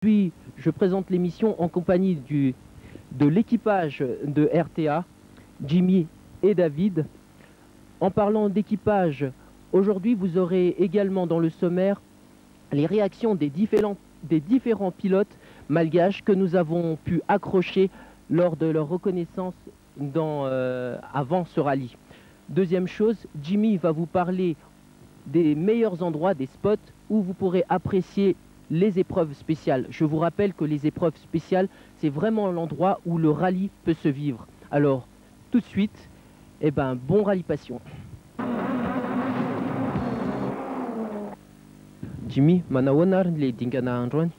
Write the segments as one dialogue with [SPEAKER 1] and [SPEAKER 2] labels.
[SPEAKER 1] Puis, je présente l'émission en compagnie de l'équipage de RTA, Jimmy et David. En parlant d'équipage, aujourd'hui vous aurez également dans le sommaire les réactions des différents pilotes malgaches que nous avons pu accrocher lors de leur reconnaissance avant ce rallye. Deuxième chose, Jimmy va vous parler des meilleurs endroits, des spots où vous pourrez apprécier les épreuves spéciales. Je vous rappelle que les épreuves spéciales, c'est vraiment l'endroit où le rallye peut se vivre. Alors, tout de suite, bon rallye passion. Jimmy, manaonar les dingana androani.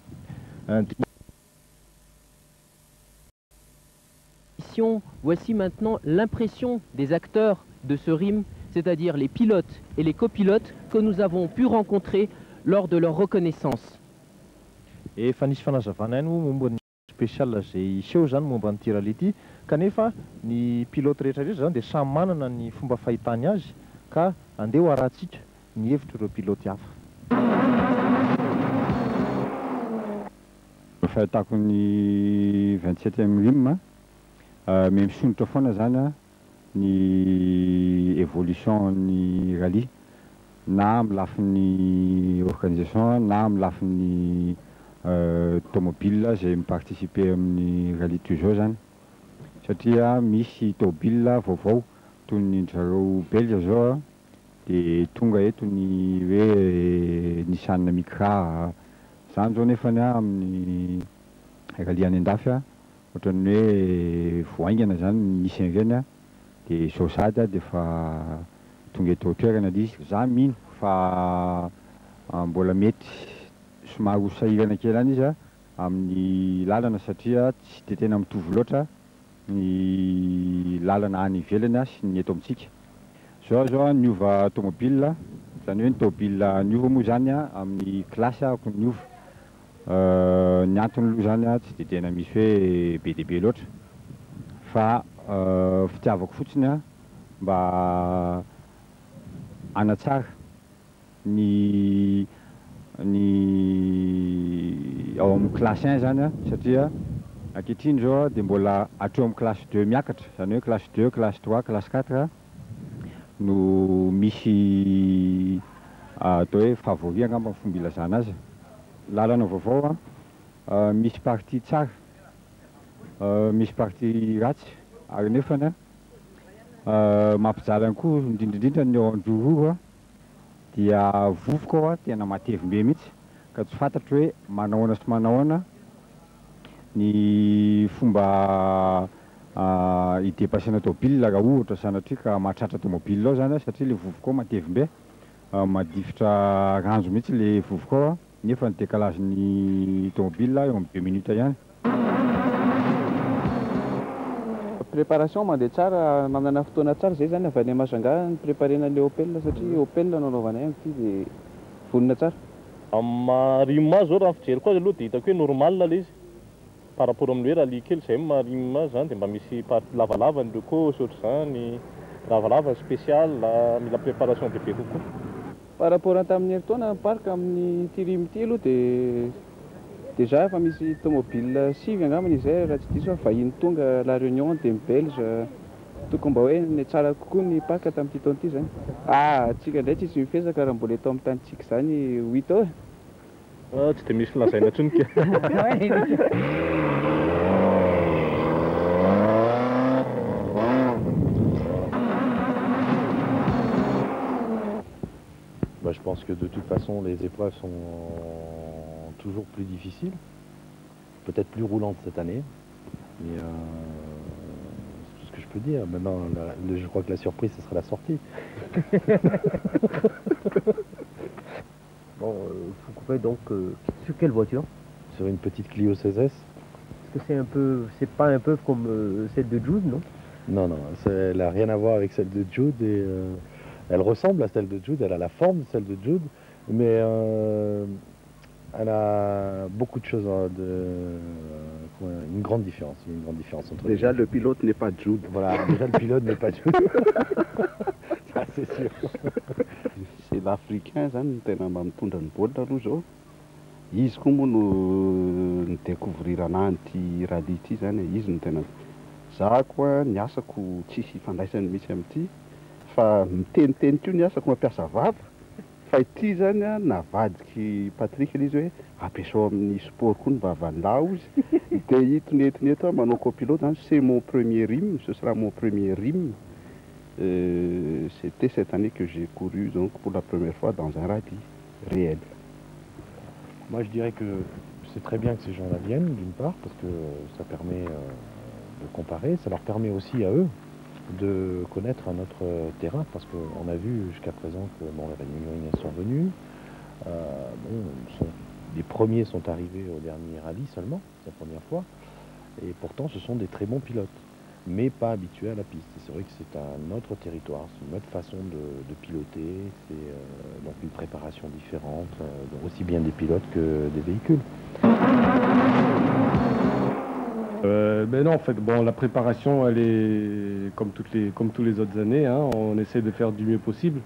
[SPEAKER 1] Voici maintenant l'impression des acteurs de ce RIM, c'est-à-dire les pilotes et les copilotes que nous avons pu rencontrer lors de leur reconnaissance.
[SPEAKER 2] Efa nisy fanazavana ihany momba ny spécial izay iseho zany momba ny rallye ity, kanefa ny pilote rehetrarehetra zany dia samy manana ny fomba fahitany azy ka andeha ho arahantsika ny hevitra ireo pilote hafa.
[SPEAKER 3] Fahitako ny 27e RIM misondrotra foana zany ny évolution ny rallye na amin'ny lafin'ny organisation na amin'ny lafin'ny tomobile izay miparticiper amin'ny rallye toujours zany, satria misy tomobile vaovao toy ny zareo belge zao dia tonga eto ny hoe Nissan Micra zany zao nefany amin'ny rallye any andafy ohatran'ny hoe voaingana zany nisy an'ireny dia zao sady dia fa tonga eto toerana izy. Za mino fa mbola mety somary ho sahirana kely any izy amin'ny lalana satria tsy dia tena mitovy loatra ny lalana any ivelany sy ny eto amintsika. Zao niova tomobile, zany hoe ny tomobile niova moa zany amin'ny klasy ako niova. Ny antony aloha zany tsy dia tena misy hoe be dia be loatra fa fitiavako fotsiny mba hanatsara ny ao amin'ny classe 1 zany satria ankehitriny zao dia mbola hatreo amin'ny classe 2 miakatra, zany hoe classe 2, classe 3, classe 4 no misy atao hoe favori angamba ny fomba ilazana azy. Lalana vaovao misy partie tsara, misy partie ratsy, ary nefany mampijalany koa indrindrindrindra ny ao Anjororo dia vovoka tena matevim-be mihitsy ka tsy fantatro hoe manahoana sy manahoana ny fomba hidepasena tomobile raha ohatra sanatria ka mahatratra tomobile ao zany satria le vovoka ao matevim-be, madifitra ranjo mihitsy le vovoka ao nefa ny décalage-ny tomobile eo amin'ny 2 minutes ihany.
[SPEAKER 4] Préparation mandeha tsara, manana fotoana tsara zay zany avy any Masanga ny préparena le Opel satria Opel nanaovanay ity dia vonona tsara.
[SPEAKER 2] Marima zao raha fijery koa aloha dia hitako hoe normal le izy par rapport amin'ny hoe rallye kely izay marima zany dia mba misy partie lavalava ny loko sy ohatr'izany, lavalava spécial, mila préparation be be kokoa.
[SPEAKER 4] Par rapport tamin'ny herintaona parc amin'ny tirimy ity aloha dia déjà efa misy tomobile 6 angambany izay raha tsy diso vahiny tonga La Réunion dia Belge tokony mba hoe ny tsara kokoa ny parc tamin'ity taona ity zany. Tsika indray tsisy mifezaka raha mbola eto amin'ny tanitsika zany 8 ans.
[SPEAKER 2] Tsy dia misy filazaina intsony ke.
[SPEAKER 5] Je pense que de toute façon les épreuves sont toujours plus difficiles, peut-être plus roulantes cette année, mais c'est tout ce que je peux dire. Maintenant, je crois que la surprise ce sera la sortie.
[SPEAKER 6] Bon, vous courez donc sur quelle voiture?
[SPEAKER 5] Sur une petite Clio 16S.
[SPEAKER 6] Est-ce que c'est pas un peu comme celle de Jude, non?
[SPEAKER 5] Non, elle n'a rien à voir avec celle de Jude et elle ressemble à celle de Jude, elle a la forme de celle de Jude, mais elle a beaucoup de choses, une grande différence entre
[SPEAKER 4] déjà le pilote n'est pas Jude.
[SPEAKER 5] Voilà, déjà le pilote n'est pas Jude. Ça c'est sûr.
[SPEAKER 4] C'est l'Africain, zany tena mba mitondra ny baolina aloha zao. Izy koa moa no nidécouvrir anahy ty rally ty zany, izy no tena za koa ny asako tsisy ifandraisany mihitsy amin'ity fa miteniteny ko ny asako mampiasa vava fa ity zany a navadiky Patrick izy hoe ampiasao amin'ny sport koa ny vavanlaho izy de itoneto a manao copilote zany c'est mon premier rime, ce sera mon premier rime. C'était cette année que j'ai couru donc pour la première fois dans un rallye réel.
[SPEAKER 5] Moi, je dirais que c'est très bien que ces gens-là viennent, d'une part, parce que ça permet de comparer, ça leur permet aussi à eux de connaître un autre terrain, parce qu'on a vu jusqu'à présent que bon, les Réunionnais sont venus, les premiers sont arrivés au dernier rallye seulement, c'est la première fois, et pourtant ce sont des très bons pilotes, mais pas habitués à la piste. C'est vrai que c'est un autre territoire, c'est une autre façon de piloter, c'est donc une préparation différente, donc aussi bien des pilotes que des véhicules.
[SPEAKER 7] Ben non, en fait, bon, la préparation, elle est comme tous les autres années, hein, on essaie de faire du mieux possible.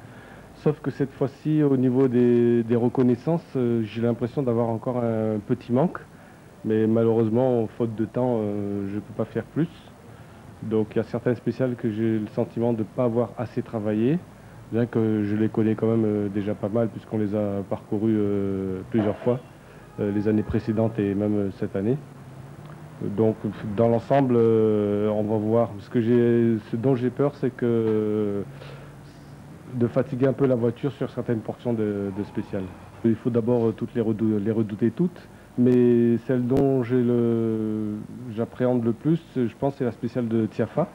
[SPEAKER 7] Sauf que cette fois-ci, au niveau des reconnaissances, j'ai l'impression d'avoir encore un petit manque. Mais malheureusement, faute de temps, je ne peux pas faire plus. Donc il y a certains spéciales que j'ai le sentiment de ne pas avoir assez travaillé, bien que je les connais quand même déjà pas mal, puisqu'on les a parcourus plusieurs fois, les années précédentes et même cette année. Donc dans l'ensemble, on va voir. Ce dont j'ai peur, c'est que de fatiguer un peu la voiture sur certaines portions de spéciales. Il faut d'abord toutes les redouter toutes, mais celle dont j'appréhende le plus, je pense, c'est la spéciale de Tiafa,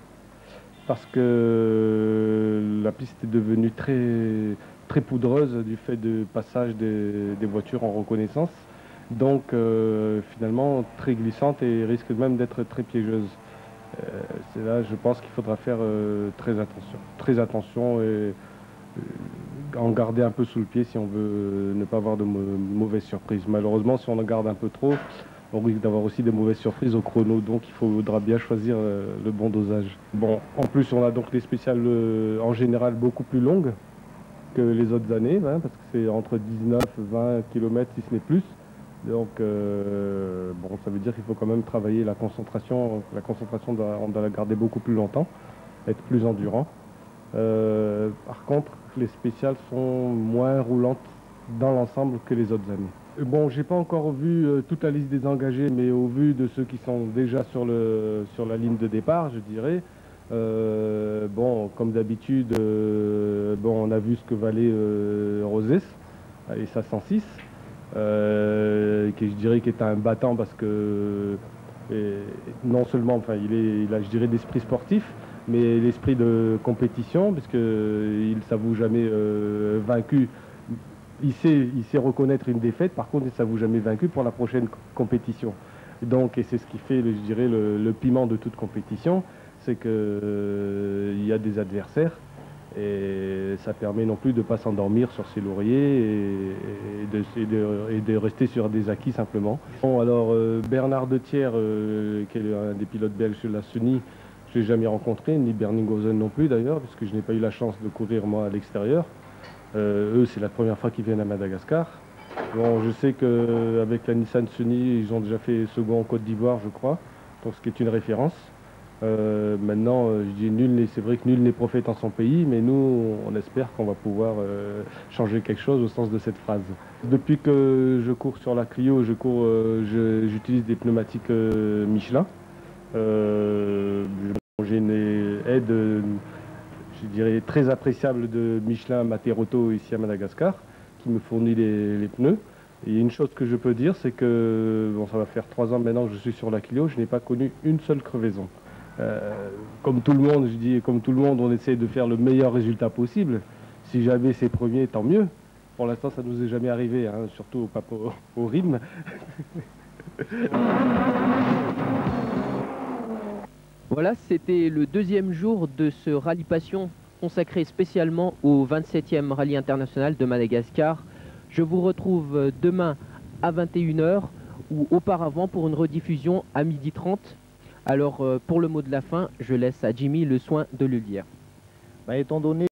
[SPEAKER 7] parce que la piste est devenue très poudreuse du fait du passage des voitures en reconnaissance. Donc finalement très glissante et risque même d'être très piégeuse. C'est là, je pense qu'il faudra faire très attention et en garder un peu sous le pied si on veut ne pas avoir de mauvaises surprises. Malheureusement, si on en garde un peu trop, on risque d'avoir aussi des mauvaises surprises au chrono, donc il faudra bien choisir le bon dosage. Bon, en plus on a donc des spéciales en général beaucoup plus longues que les autres années, hein, parce que c'est entre 19 et 20 km si ce n'est plus. Donc bon, ça veut dire qu'il faut quand même travailler la concentration on doit la garder beaucoup plus longtemps, être plus endurant. Par contre, les spéciales sont moins roulantes dans l'ensemble que les autres années. Bon, j'ai pas encore vu toute la liste des engagés, mais au vu de ceux qui sont déjà sur la ligne de départ, je dirais, bon, comme d'habitude, bon, on a vu ce que valait Rosès et sa 106. Qui je dirais qui est un battant parce que non seulement enfin, il a je dirais l'esprit sportif, mais l'esprit de compétition, parce qu'il ne s'avoue jamais vaincu. Il sait reconnaître une défaite, par contre il ne s'avoue jamais vaincu pour la prochaine compétition. Donc, et c'est ce qui fait, je dirais, le piment de toute compétition, c'est qu'il y a des adversaires. Et ça permet non plus de ne pas s'endormir sur ses lauriers et de rester sur des acquis simplement. Bon, alors Bernard De Thiers, qui est un des pilotes belges de la Sony, je ne l'ai jamais rencontré, ni Berninghausen non plus d'ailleurs, puisque je n'ai pas eu la chance de courir moi à l'extérieur. Eux, c'est la première fois qu'ils viennent à Madagascar. Bon, je sais qu'avec la Nissan Sony, ils ont déjà fait second en Côte d'Ivoire, je crois, donc ce qui est une référence. Maintenant, je dis c'est vrai que nul n'est prophète en son pays, mais nous, on espère qu'on va pouvoir changer quelque chose au sens de cette phrase. Depuis que je cours sur la Clio, j'utilise des pneumatiques Michelin. J'ai une aide, je dirais, très appréciable de Michelin Materotto ici à Madagascar, qui me fournit les pneus. Et une chose que je peux dire, c'est que bon, ça va faire 3 ans maintenant que je suis sur la Clio, je n'ai pas connu une seule crevaison. Comme tout le monde, je dis, comme tout le monde, on essaie de faire le meilleur résultat possible. Si jamais c'est premier, tant mieux. Pour l'instant, ça ne nous est jamais arrivé, hein, surtout au rythme.
[SPEAKER 1] Voilà, c'était le 2e jour de ce rallye passion consacré spécialement au 27e rallye international de Madagascar. Je vous retrouve demain à 21 h ou auparavant pour une rediffusion à 12h30. Alors, pour le mot de la fin, je laisse à Jimmy le soin de le lire.
[SPEAKER 2] Étant donné